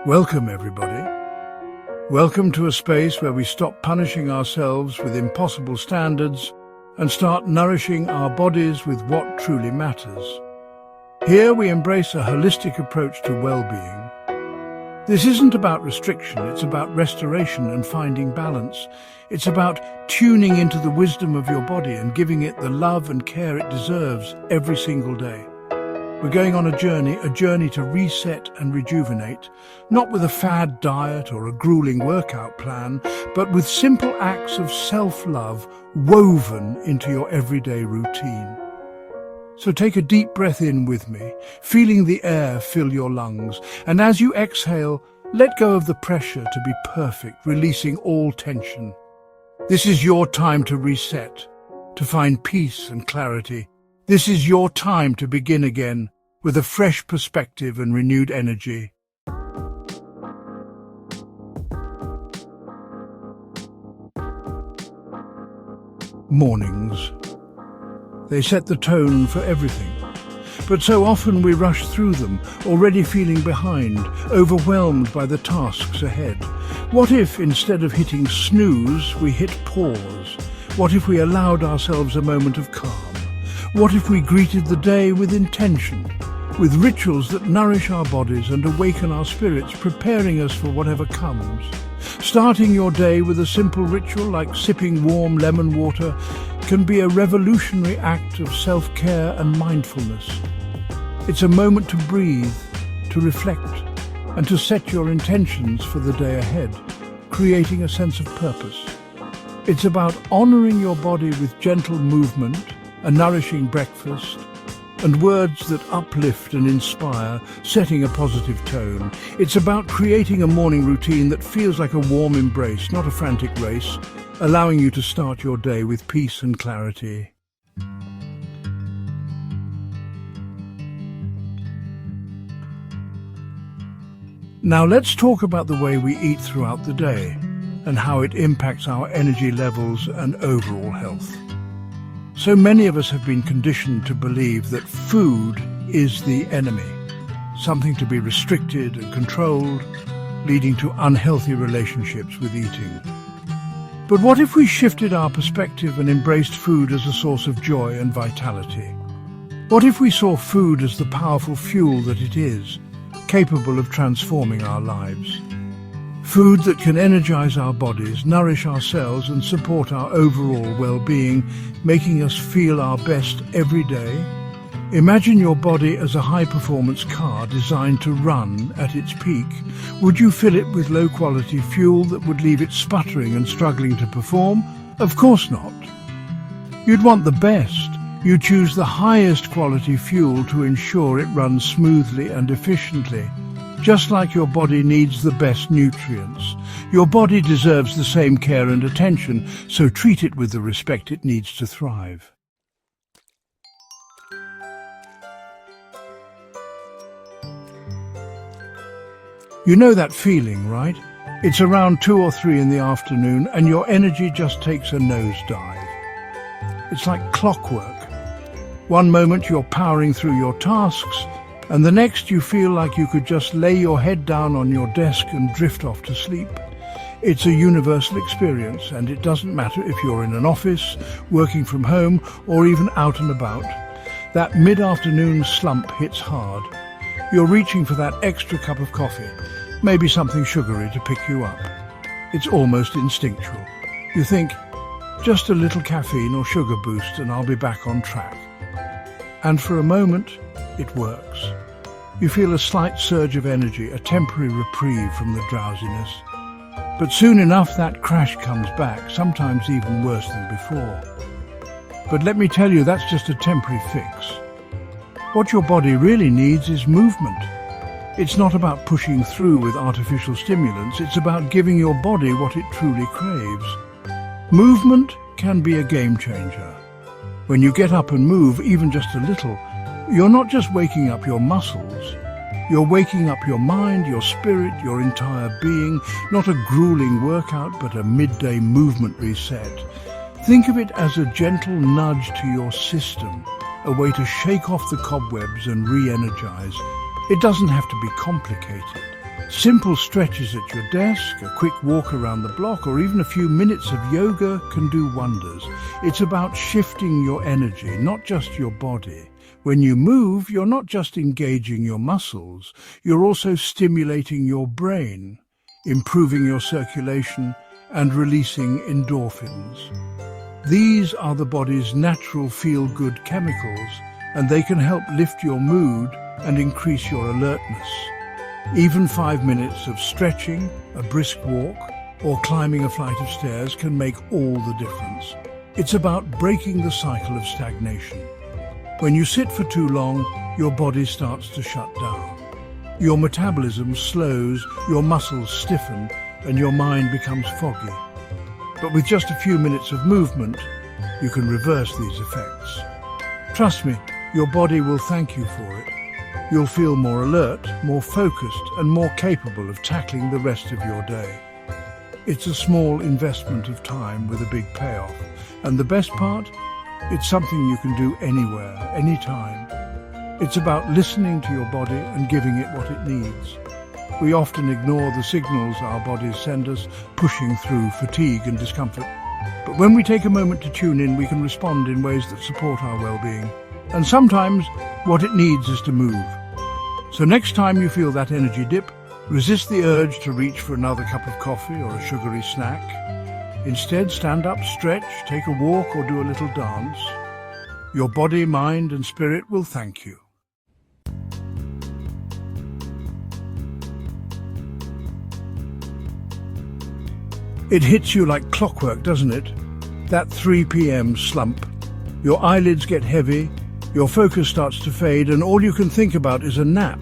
Welcome, everybody. Welcome to a space where we stop punishing ourselves with impossible standards and start nourishing our bodies with what truly matters. Here we embrace a holistic approach to well-being. This isn't about restriction, it's about restoration and finding balance. It's about tuning into the wisdom of your body and giving it the love and care it deserves every single day. We're going on a journey to reset and rejuvenate, not with a fad diet or a grueling workout plan, but with simple acts of self-love woven into your everyday routine. So take a deep breath in with me, feeling the air fill your lungs, and as you exhale, let go of the pressure to be perfect, releasing all tension. This is your time to reset, to find peace and clarity. This is your time to begin again with a fresh perspective and renewed energy. Mornings. They set the tone for everything. But so often we rush through them, already feeling behind, overwhelmed by the tasks ahead. What if, instead of hitting snooze, we hit pause? What if we allowed ourselves a moment of calm? What if we greeted the day with intention, with rituals that nourish our bodies and awaken our spirits, preparing us for whatever comes? Starting your day with a simple ritual like sipping warm lemon water can be a revolutionary act of self-care and mindfulness. It's a moment to breathe, to reflect, and to set your intentions for the day ahead, creating a sense of purpose. It's about honoring your body with gentle movement, a nourishing breakfast, and words that uplift and inspire, setting a positive tone. It's about creating a morning routine that feels like a warm embrace, not a frantic race, allowing you to start your day with peace and clarity. Now let's talk about the way we eat throughout the day and how it impacts our energy levels and overall health. So many of us have been conditioned to believe that food is the enemy, something to be restricted and controlled, leading to unhealthy relationships with eating. But what if we shifted our perspective and embraced food as a source of joy and vitality? What if we saw food as the powerful fuel that it is, capable of transforming our lives? Food that can energize our bodies, nourish our cells and support our overall well-being, making us feel our best every day. Imagine your body as a high-performance car designed to run at its peak. Would you fill it with low-quality fuel that would leave it sputtering and struggling to perform? Of course not. You'd want the best. You'd choose the highest quality fuel to ensure it runs smoothly and efficiently. Just like your body needs the best nutrients, your body deserves the same care and attention, so treat it with the respect it needs to thrive. You know that feeling, right? It's around 2 or 3 in the afternoon and your energy just takes a nosedive. It's like clockwork. One moment you're powering through your tasks, and the next you feel like you could just lay your head down on your desk and drift off to sleep. It's a universal experience, and it doesn't matter if you're in an office, working from home, or even out and about. That mid-afternoon slump hits hard. You're reaching for that extra cup of coffee, maybe something sugary to pick you up. It's almost instinctual. You think, just a little caffeine or sugar boost and I'll be back on track. And for a moment, it works. You feel a slight surge of energy, a temporary reprieve from the drowsiness. But soon enough that crash comes back, sometimes even worse than before. But let me tell you, that's just a temporary fix. What your body really needs is movement. It's not about pushing through with artificial stimulants, it's about giving your body what it truly craves. Movement can be a game changer. When you get up and move, even just a little, you're not just waking up your muscles, you're waking up your mind, your spirit, your entire being, not a grueling workout, but a midday movement reset. Think of it as a gentle nudge to your system, a way to shake off the cobwebs and re-energize. It doesn't have to be complicated. Simple stretches at your desk, a quick walk around the block, or even a few minutes of yoga can do wonders. It's about shifting your energy, not just your body. When you move, you're not just engaging your muscles, you're also stimulating your brain, improving your circulation, and releasing endorphins. These are the body's natural feel-good chemicals, and they can help lift your mood and increase your alertness. Even 5 minutes of stretching, a brisk walk, or climbing a flight of stairs can make all the difference. It's about breaking the cycle of stagnation. When you sit for too long, your body starts to shut down. Your metabolism slows, your muscles stiffen, and your mind becomes foggy. But with just a few minutes of movement, you can reverse these effects. Trust me, your body will thank you for it. You'll feel more alert, more focused, and more capable of tackling the rest of your day. It's a small investment of time with a big payoff. And the best part? It's something you can do anywhere, anytime. It's about listening to your body and giving it what it needs. We often ignore the signals our bodies send us, pushing through fatigue and discomfort. But when we take a moment to tune in, we can respond in ways that support our well-being. And sometimes, what it needs is to move. So next time you feel that energy dip, resist the urge to reach for another cup of coffee or a sugary snack. Instead, stand up, stretch, take a walk, or do a little dance. Your body, mind, and spirit will thank you. It hits you like clockwork, doesn't it? That 3 p.m. slump. Your eyelids get heavy, your focus starts to fade, and all you can think about is a nap,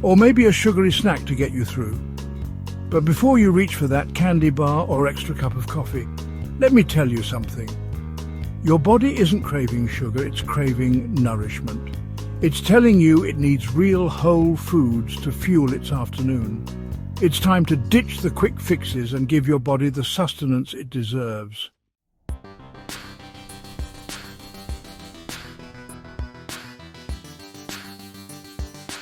or maybe a sugary snack to get you through. But before you reach for that candy bar or extra cup of coffee, let me tell you something. Your body isn't craving sugar, it's craving nourishment. It's telling you it needs real whole foods to fuel its afternoon. It's time to ditch the quick fixes and give your body the sustenance it deserves.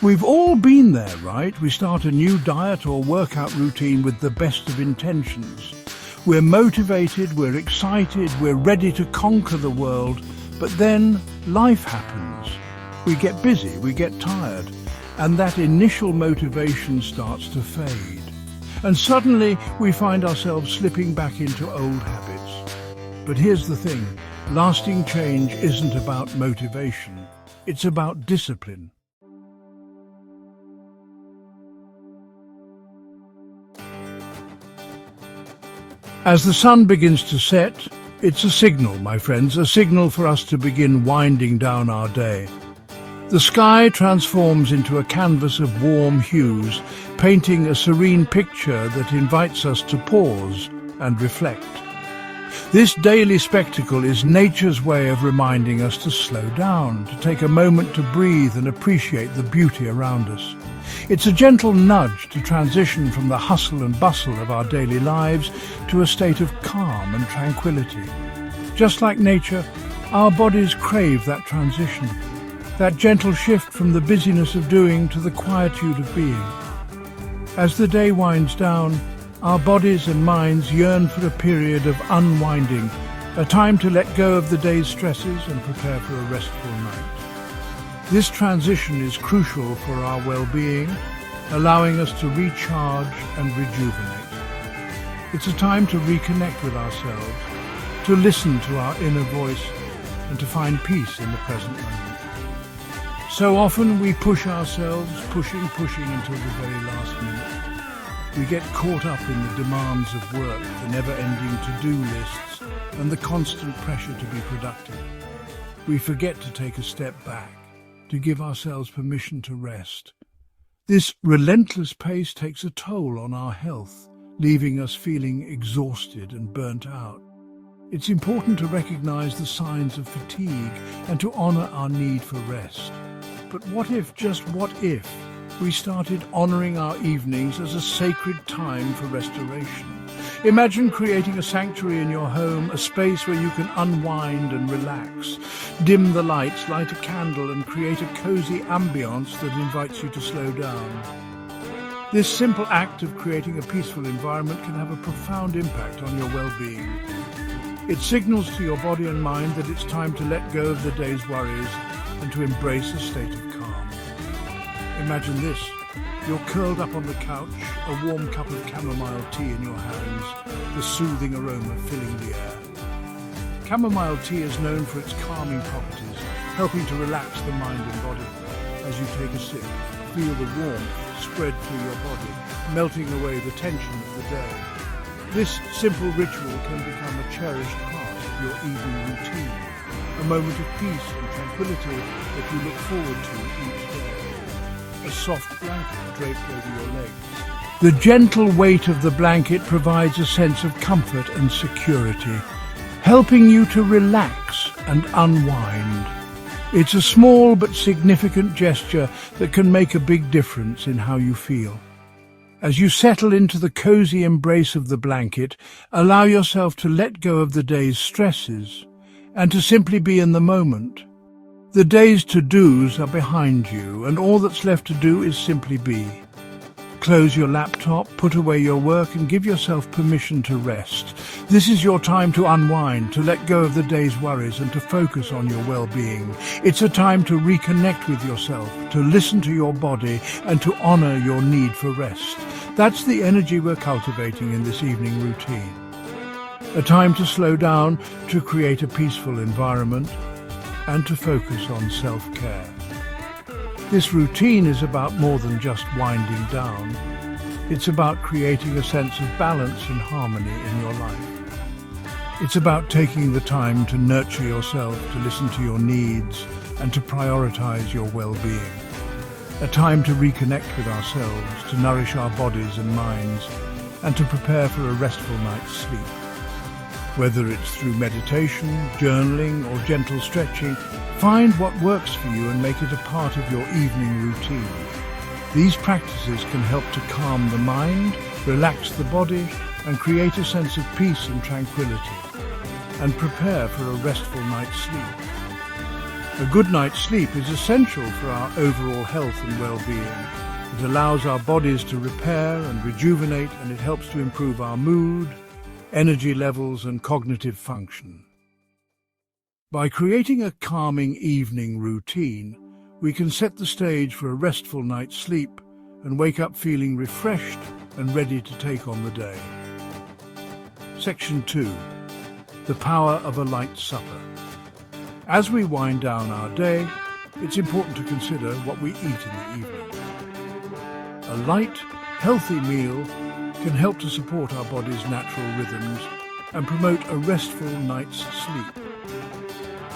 We've all been there, right? We start a new diet or workout routine with the best of intentions. We're motivated, we're excited, we're ready to conquer the world, but then life happens. We get busy, we get tired, and that initial motivation starts to fade. And suddenly we find ourselves slipping back into old habits. But here's the thing, lasting change isn't about motivation, it's about discipline. As the sun begins to set, it's a signal, my friends, a signal for us to begin winding down our day. The sky transforms into a canvas of warm hues, painting a serene picture that invites us to pause and reflect. This daily spectacle is nature's way of reminding us to slow down, to take a moment to breathe and appreciate the beauty around us. It's a gentle nudge to transition from the hustle and bustle of our daily lives to a state of calm and tranquility. Just like nature, our bodies crave that transition, that gentle shift from the busyness of doing to the quietude of being. As the day winds down, our bodies and minds yearn for a period of unwinding, a time to let go of the day's stresses and prepare for a restful night. This transition is crucial for our well-being, allowing us to recharge and rejuvenate. It's a time to reconnect with ourselves, to listen to our inner voice, and to find peace in the present moment. So often we push ourselves, pushing until the very last minute. We get caught up in the demands of work, the never-ending to-do lists, and the constant pressure to be productive. We forget to take a step back, to give ourselves permission to rest. This relentless pace takes a toll on our health, leaving us feeling exhausted and burnt out. It's important to recognize the signs of fatigue and to honor our need for rest. But what if, just what if, we started honoring our evenings as a sacred time for restoration? Imagine creating a sanctuary in your home, a space where you can unwind and relax. Dim the lights, light a candle, and create a cozy ambience that invites you to slow down. This simple act of creating a peaceful environment can have a profound impact on your well-being. It signals to your body and mind that it's time to let go of the day's worries and to embrace a state of calm. Imagine this. You're curled up on the couch, a warm cup of chamomile tea in your hands, the soothing aroma filling the air. Chamomile tea is known for its calming properties, helping to relax the mind and body. As you take a sip, feel the warmth spread through your body, melting away the tension of the day. This simple ritual can become a cherished part of your evening routine, a moment of peace and tranquility that you look forward to each day. A soft blanket draped over your legs. The gentle weight of the blanket provides a sense of comfort and security, helping you to relax and unwind. It's a small but significant gesture that can make a big difference in how you feel. As you settle into the cozy embrace of the blanket, allow yourself to let go of the day's stresses and to simply be in the moment. The day's to-dos are behind you, and all that's left to do is simply be. Close your laptop, put away your work, and give yourself permission to rest. This is your time to unwind, to let go of the day's worries, and to focus on your well-being. It's a time to reconnect with yourself, to listen to your body, and to honor your need for rest. That's the energy we're cultivating in this evening routine. A time to slow down, to create a peaceful environment, and to focus on self-care. This routine is about more than just winding down. It's about creating a sense of balance and harmony in your life. It's about taking the time to nurture yourself, to listen to your needs, and to prioritize your well-being. A time to reconnect with ourselves, to nourish our bodies and minds, and to prepare for a restful night's sleep. Whether it's through meditation, journaling, or gentle stretching, find what works for you and make it a part of your evening routine. These practices can help to calm the mind, relax the body, and create a sense of peace and tranquility, and prepare for a restful night's sleep. A good night's sleep is essential for our overall health and well-being. It allows our bodies to repair and rejuvenate, and it helps to improve our mood, energy levels, and cognitive function. By creating a calming evening routine, we can set the stage for a restful night's sleep and wake up feeling refreshed and ready to take on the day. Section 2. The power of a light supper. As we wind down our day, it's important to consider what we eat in the evening. A light, healthy meal can help to support our body's natural rhythms and promote a restful night's sleep.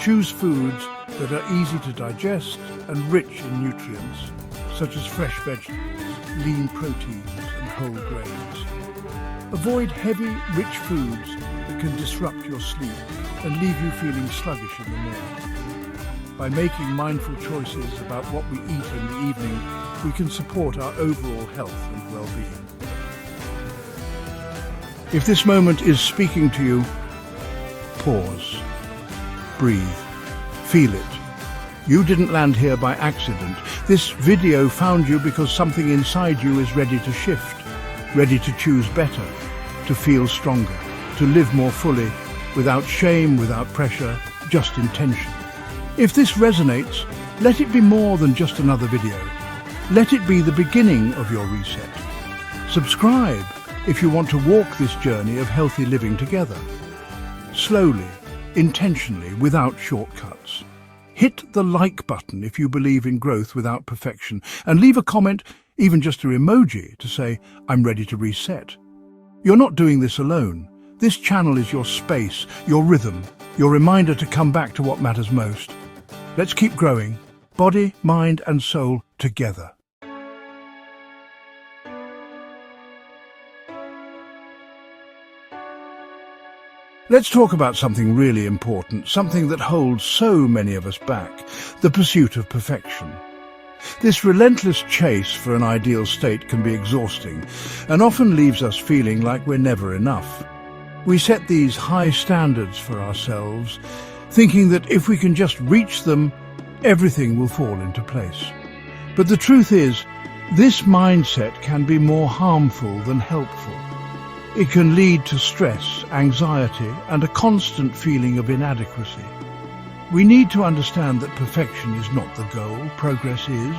Choose foods that are easy to digest and rich in nutrients, such as fresh vegetables, lean proteins, and whole grains. Avoid heavy, rich foods that can disrupt your sleep and leave you feeling sluggish in the morning. By making mindful choices about what we eat in the evening, we can support our overall health and well-being. If this moment is speaking to you, pause, breathe, feel it. You didn't land here by accident. This video found you because something inside you is ready to shift, ready to choose better, to feel stronger, to live more fully, without shame, without pressure, just intention. If this resonates, let it be more than just another video. Let it be the beginning of your reset. Subscribe if you want to walk this journey of healthy living together. Slowly, intentionally, without shortcuts. Hit the like button if you believe in growth without perfection, and leave a comment, even just an emoji, to say, I'm ready to reset. You're not doing this alone. This channel is your space, your rhythm, your reminder to come back to what matters most. Let's keep growing, body, mind, and soul together. Let's talk about something really important, something that holds so many of us back, the pursuit of perfection. This relentless chase for an ideal state can be exhausting and often leaves us feeling like we're never enough. We set these high standards for ourselves, thinking that if we can just reach them, everything will fall into place. But the truth is, This mindset can be more harmful than helpful. It can lead to stress, anxiety, and a constant feeling of inadequacy. We need to understand that perfection is not the goal, progress is.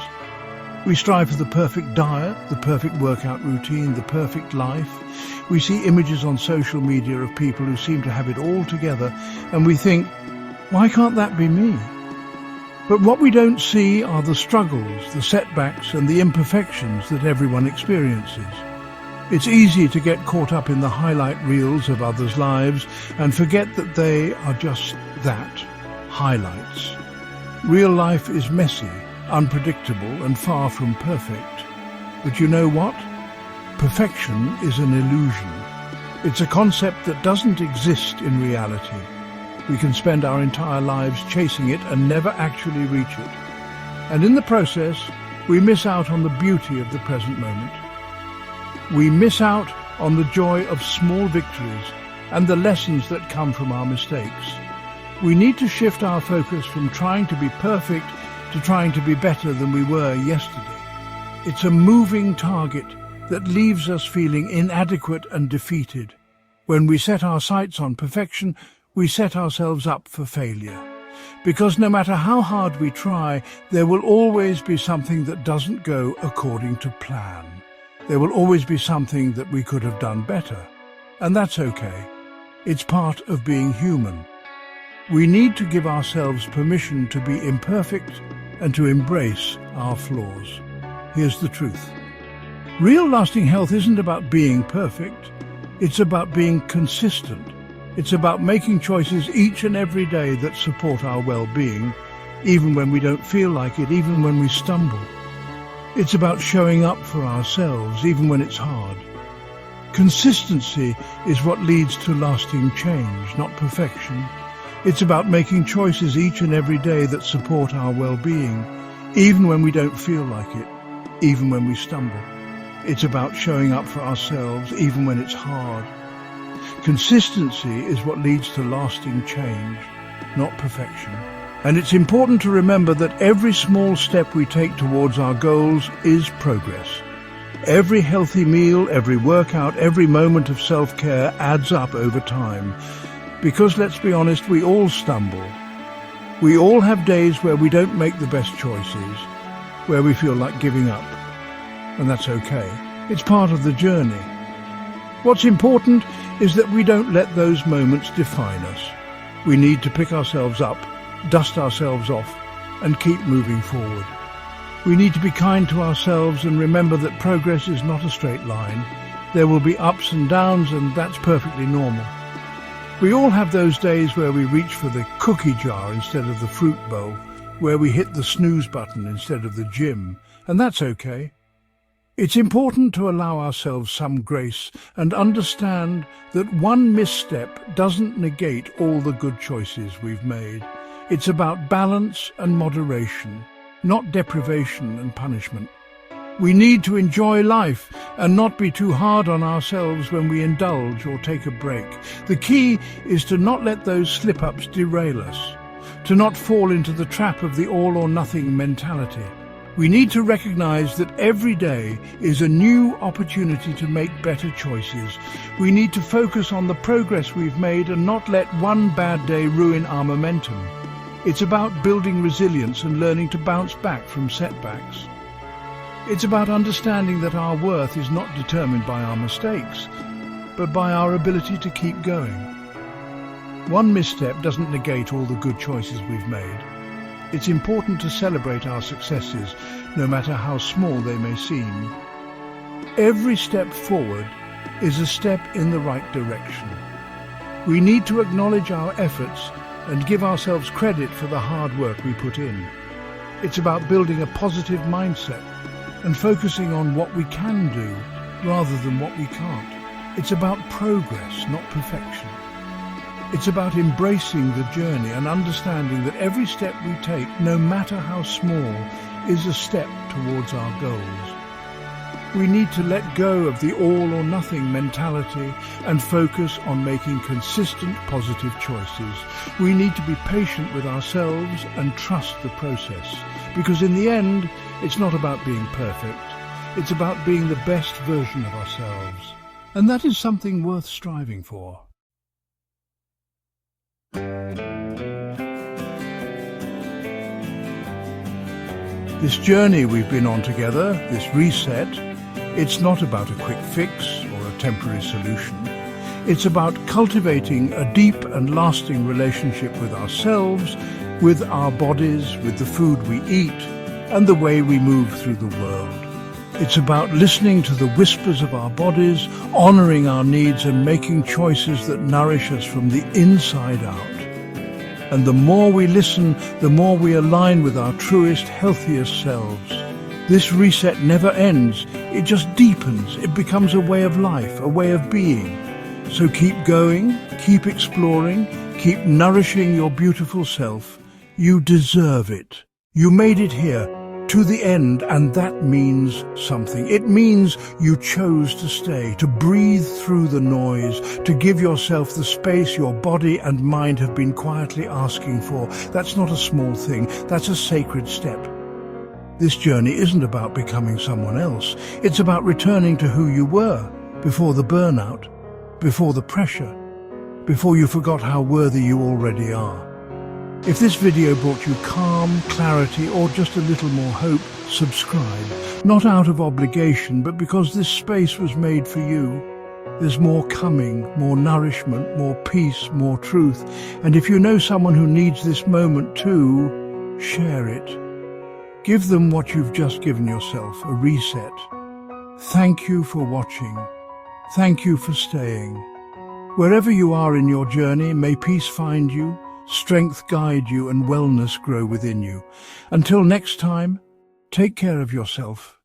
We strive for the perfect diet, the perfect workout routine, the perfect life. We see images on social media of people who seem to have it all together, and we think, why can't that be me? But what we don't see are the struggles, the setbacks, and the imperfections that everyone experiences. It's easy to get caught up in the highlight reels of others' lives and forget that they are just that, highlights. Real life is messy, unpredictable, and far from perfect. But you know what? Perfection is an illusion. It's a concept that doesn't exist in reality. We can spend our entire lives chasing it and never actually reach it. And in the process, we miss out on the beauty of the present moment. We miss out on the joy of small victories and the lessons that come from our mistakes. We need to shift our focus from trying to be perfect to trying to be better than we were yesterday. It's a moving target that leaves us feeling inadequate and defeated. When we set our sights on perfection, we set ourselves up for failure. Because no matter how hard we try, there will always be something that doesn't go according to plan. There will always be something that we could have done better. And that's okay. It's part of being human. We need to give ourselves permission to be imperfect and to embrace our flaws. Here's the truth. Real lasting health isn't about being perfect. It's about being consistent. It's about making choices each and every day that support our well-being, even when we don't feel like it, even when we stumble. It's about showing up for ourselves, even when it's hard. Consistency is what leads to lasting change, not perfection. It's about making choices each and every day that support our well-being, even when we don't feel like it, even when we stumble. It's about showing up for ourselves, even when it's hard. Consistency is what leads to lasting change, not perfection. And it's important to remember that every small step we take towards our goals is progress. Every healthy meal, every workout, every moment of self-care adds up over time. Because let's be honest, we all stumble. We all have days where we don't make the best choices, where we feel like giving up. And that's okay. It's part of the journey. What's important is that we don't let those moments define us. We need to pick ourselves up, dust ourselves off, and keep moving forward. We need to be kind to ourselves and remember that progress is not a straight line. There will be ups and downs, and that's perfectly normal. We all have those days where we reach for the cookie jar instead of the fruit bowl, where we hit the snooze button instead of the gym, and that's okay. It's important to allow ourselves some grace and understand that one misstep doesn't negate all the good choices we've made. It's about balance and moderation, not deprivation and punishment. We need to enjoy life and not be too hard on ourselves when we indulge or take a break. The key is to not let those slip-ups derail us, to not fall into the trap of the all-or-nothing mentality. We need to recognize that every day is a new opportunity to make better choices. We need to focus on the progress we've made and not let one bad day ruin our momentum. It's about building resilience and learning to bounce back from setbacks. It's about understanding that our worth is not determined by our mistakes, but by our ability to keep going. One misstep doesn't negate all the good choices we've made. It's important to celebrate our successes, no matter how small they may seem. Every step forward is a step in the right direction. We need to acknowledge our efforts and give ourselves credit for the hard work we put in. It's about building a positive mindset and focusing on what we can do rather than what we can't. It's about progress, not perfection. It's about embracing the journey and understanding that every step we take, no matter how small, is a step towards our goals. We need to let go of the all-or-nothing mentality and focus on making consistent, positive choices. We need to be patient with ourselves and trust the process, because in the end, it's not about being perfect. It's about being the best version of ourselves. And that is something worth striving for. This journey we've been on together, this reset, it's not about a quick fix or a temporary solution. It's about cultivating a deep and lasting relationship with ourselves, with our bodies, with the food we eat, and the way we move through the world. It's about listening to the whispers of our bodies, honoring our needs and making choices that nourish us from the inside out. And the more we listen, the more we align with our truest, healthiest selves. This reset never ends, it just deepens. It becomes a way of life, a way of being. So keep going, keep exploring, keep nourishing your beautiful self. You deserve it. You made it here, to the end, and that means something. It means you chose to stay, to breathe through the noise, to give yourself the space your body and mind have been quietly asking for. That's not a small thing, that's a sacred step. This journey isn't about becoming someone else. It's about returning to who you were, before the burnout, before the pressure, before you forgot how worthy you already are. If this video brought you calm, clarity, or just a little more hope, subscribe. Not out of obligation, but because this space was made for you. There's more coming, more nourishment, more peace, more truth. And if you know someone who needs this moment too, share it. Give them what you've just given yourself, a reset. Thank you for watching. Thank you for staying. Wherever you are in your journey, may peace find you, strength guide you, and wellness grow within you. Until next time, take care of yourself.